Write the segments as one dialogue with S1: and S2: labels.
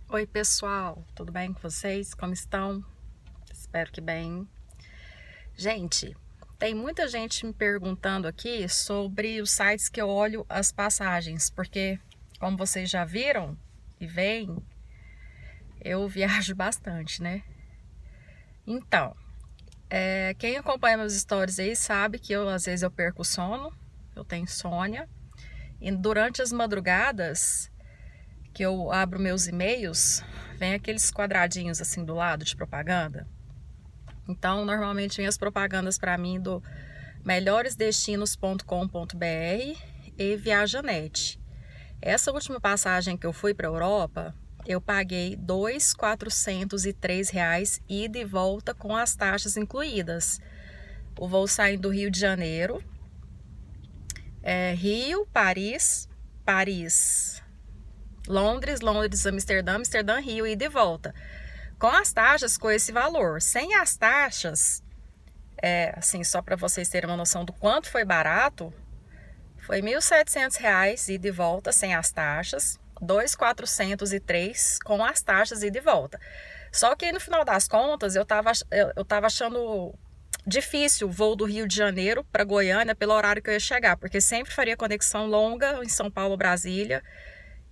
S1: Oi pessoal, tudo bem com vocês? Como estão? Espero que bem. Gente, tem muita gente me perguntando aqui sobre os sites que eu olho as passagens, porque como vocês já viram e veem, eu viajo bastante, né? Então, quem acompanha meus stories aí sabe que às vezes eu perco o sono, eu tenho insônia, e durante as madrugadas que eu abro meus e-mails, vem aqueles quadradinhos assim do lado de propaganda. Então, normalmente vem as propagandas para mim do melhoresdestinos.com.br e Viajanet. Essa última passagem que eu fui para a Europa, eu paguei R$ 2.403 ida e volta com as taxas incluídas. O voo saindo do Rio de Janeiro, Rio, Paris, Paris, Londres, Londres, Amsterdã, Amsterdã, Rio, ida e volta. Com as taxas, com esse valor. Sem as taxas, assim, só para vocês terem uma noção do quanto foi barato, foi R$ 1.700 ida e volta, sem as taxas, R$ 2.403 com as taxas ida e volta. Só que no final das contas, eu tava achando difícil o voo do Rio de Janeiro para Goiânia pelo horário que eu ia chegar, porque sempre faria conexão longa em São Paulo, Brasília,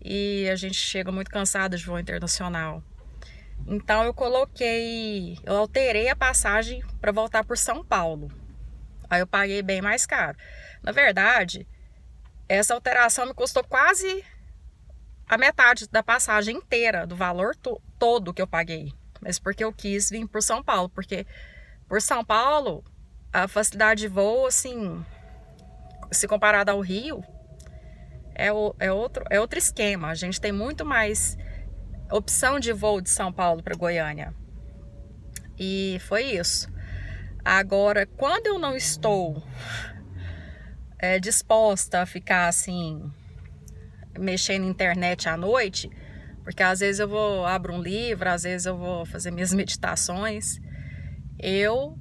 S1: e a gente chega muito cansado de voo internacional. Então eu alterei a passagem para voltar por São Paulo. Aí eu paguei bem mais caro. Na verdade, essa alteração me custou quase a metade da passagem inteira, do valor todo que eu paguei. Mas porque eu quis vir por São Paulo, porque por São Paulo a facilidade de voo, assim, se comparada ao Rio, é outro esquema. A gente tem muito mais opção de voo de São Paulo para Goiânia. E foi isso. Agora, quando eu não estou disposta a ficar assim, mexendo na internet à noite, porque às vezes eu abro um livro, às vezes eu vou fazer minhas meditações, eu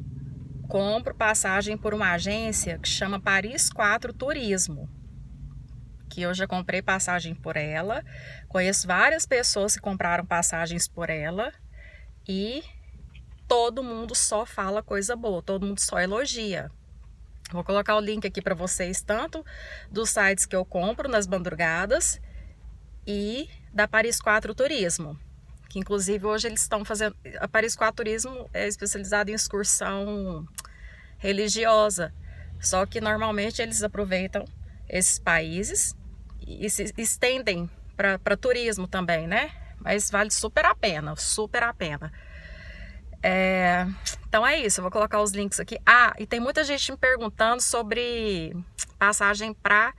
S1: compro passagem por uma agência que chama Paris 4 Turismo, que eu já comprei passagem por ela, conheço várias pessoas que compraram passagens por ela e todo mundo só fala coisa boa, todo mundo só elogia. Vou colocar o link aqui para vocês, tanto dos sites que eu compro nas madrugadas e da Paris 4 Turismo, que inclusive hoje eles estão fazendo... A Paris 4 Turismo é especializada em excursão religiosa, só que normalmente eles aproveitam esses países e se estendem para turismo também, né? Mas vale super a pena, super a pena. Então é isso, eu vou colocar os links aqui. E tem muita gente me perguntando sobre passagem para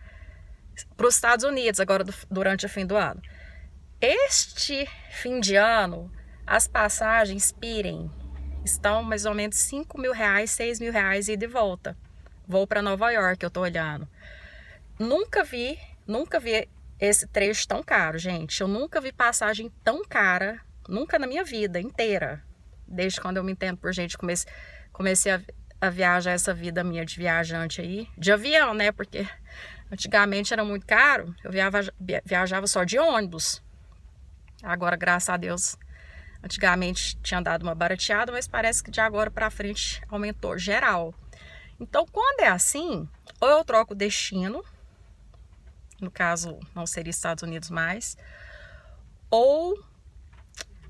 S1: os Estados Unidos agora durante o fim do ano. Este fim de ano, as passagens Pirem estão mais ou menos R$ 5.000, R$ 6.000 ida e volta. Vou para Nova York, eu tô olhando. Nunca vi esse trecho tão caro, gente. Eu nunca vi passagem tão cara, nunca na minha vida inteira. Desde quando eu me entendo por gente, comecei a viajar essa vida minha de viajante aí. De avião, né? Porque antigamente era muito caro. Eu viajava só de ônibus. Agora, graças a Deus, antigamente tinha dado uma barateada, mas parece que de agora para frente aumentou geral. Então, quando é assim, ou eu troco o destino, no caso não seria Estados Unidos mais, ou...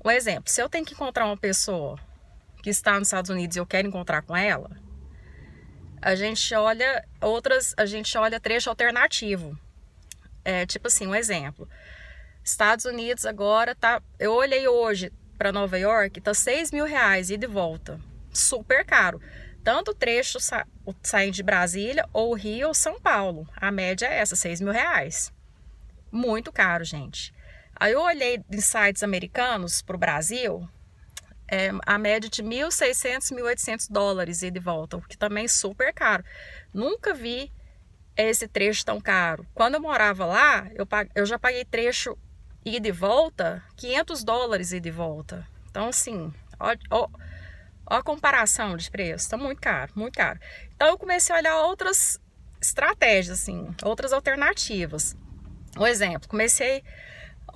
S1: Um exemplo, se eu tenho que encontrar uma pessoa que está nos Estados Unidos e eu quero encontrar com ela, a gente olha trecho alternativo. Tipo assim, um exemplo. Estados Unidos agora tá... Eu olhei hoje para Nova York, tá R$ 6.000 ida e volta. Super caro. Tanto o trecho saindo de Brasília ou Rio ou São Paulo. A média é essa, R$ 6.000. Muito caro, gente. Aí eu olhei em sites americanos para o Brasil, a média de $1.600, $1.800 ida e volta, o que também é super caro. Nunca vi esse trecho tão caro. Quando eu morava lá, eu já paguei trecho ida e volta, $500 ida e volta. Então, assim, ó a comparação de preço, tá muito caro, muito caro. Então, eu comecei a olhar outras estratégias, assim, outras alternativas. Um exemplo, comecei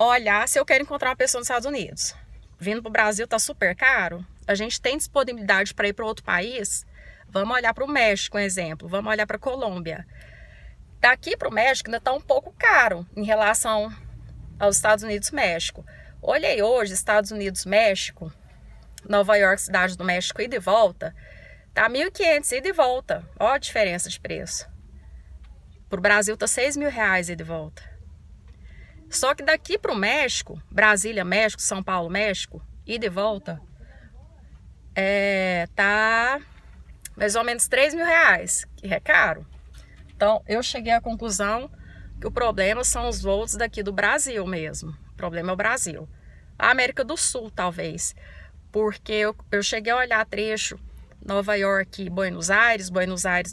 S1: olhar se eu quero encontrar uma pessoa nos Estados Unidos. Vindo para o Brasil tá super caro. A gente tem disponibilidade para ir para outro país. Vamos olhar para o México, um exemplo. Vamos olhar para a Colômbia. Daqui para o México ainda está um pouco caro em relação aos Estados Unidos, México. Olhei hoje, Estados Unidos, México, Nova York, cidade do México, ida e volta, tá 1.500 ida e volta. Ó a diferença de preço. Pro Brasil tá R$6.000 ida e volta. Só que daqui pro México, Brasília, México, São Paulo, México, ida e volta, tá mais ou menos R$3.000, que é caro. Então, eu cheguei à conclusão que o problema são os voos daqui do Brasil mesmo. O problema é o Brasil. A América do Sul, talvez. Porque eu cheguei a olhar trecho Nova York, Buenos Aires,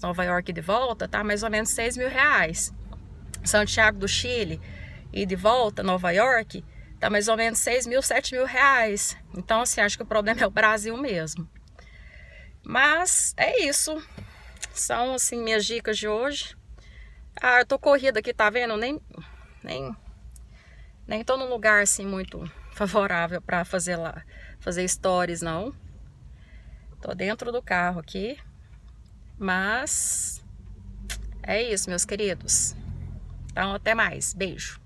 S1: Nova York e de volta, tá mais ou menos R$6.000. Santiago do Chile e de volta, Nova York, tá mais ou menos R$6.000, R$7.000. Então, assim, acho que o problema é o Brasil mesmo. Mas é isso. São, assim, minhas dicas de hoje. Ah, eu tô corrida aqui, tá vendo? Nem tô num lugar, assim, muito favorável pra fazer stories, não. Tô dentro do carro aqui. Mas é isso, meus queridos. Então, até mais. Beijo.